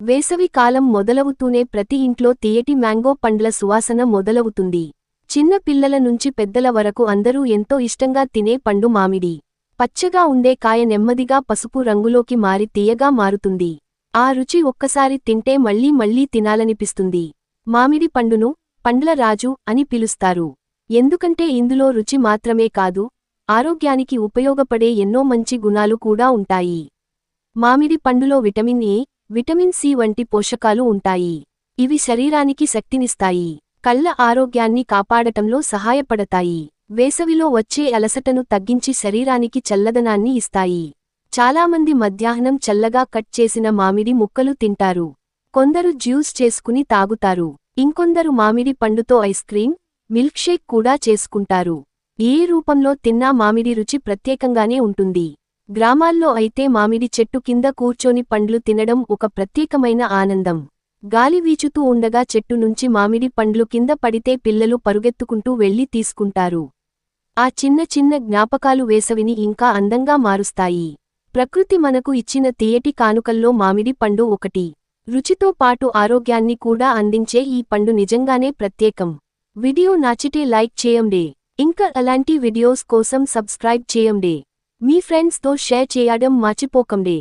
వేసవి కాలం మొదలవుతూనే ప్రతి ఇంట్లో తియ్యటి మ్యాంగో పండ్ల సువాసన మొదలవుతుంది. చిన్న పిల్లల నుంచి పెద్దల వరకు అందరూ ఎంతో ఇష్టంగా తినే పండు మామిడి. పచ్చగా ఉండే కాయ నెమ్మదిగా పసుపు రంగులోకి మారి తియ్యగా మారుతుంది. ఆ రుచి ఒక్కసారి తింటే మళ్లీ మళ్లీ తినాలనిపిస్తుంది. మామిడి పండును పండ్ల రాజు అని పిలుస్తారు. ఎందుకంటే ఇందులో రుచి మాత్రమే కాదు, ఆరోగ్యానికి ఉపయోగపడే ఎన్నో మంచి గుణాలు కూడా ఉంటాయి. మామిడి పండులో విటమిన్ ఏ, విటమిన్ సి వంటి పోషకాలు ఉంటాయి. ఇవి శరీరానికి శక్తినిస్తాయి, కళ్ల ఆరోగ్యాన్ని కాపాడటంలో సహాయపడతాయి. వేసవిలో వచ్చే అలసటను తగ్గించి శరీరానికి చల్లదనాన్ని ఇస్తాయి. చాలామంది మధ్యాహ్నం చల్లగా కట్ చేసిన మామిడి ముక్కలు తింటారు. కొందరు జ్యూస్ చేసుకుని తాగుతారు. ఇంకొందరు మామిడి పండుతో ఐస్ క్రీం, మిల్క్ షేక్ కూడా చేసుకుంటారు. ఏ రూపంలో తిన్నా మామిడి రుచి ప్రత్యేకంగానే ఉంటుంది. గ్రామాల్లో అయితే మామిడి చెట్టు కింద కూర్చొని పండ్లు తినడం ఒక ప్రత్యేకమైన ఆనందం. గాలి వీచుతూ ఉండగా చెట్టు నుంచి మామిడి పండ్లు కింద పడితే పిల్లలు పరుగెత్తుకుంటూ వెళ్లి తీసుకుంటారు. ఆ చిన్న చిన్న జ్ఞాపకాలు వేసవిని ఇంకా అందంగా మారుస్తాయి. ప్రకృతి మనకు ఇచ్చిన తియ్యటి కానుకల్లో మామిడి పండు ఒకటి. రుచితో పాటు ఆరోగ్యాన్ని కూడా అందించే ఈ పండు నిజంగానే ప్రత్యేకం. వీడియో నచ్చితే లైక్ చేయండి. ఇంకా అలాంటి వీడియోస్ కోసం సబ్స్క్రైబ్ చేయండి. మీ ఫ్రెండ్స్ తో షేర్ చేయడం మర్చిపోకండి.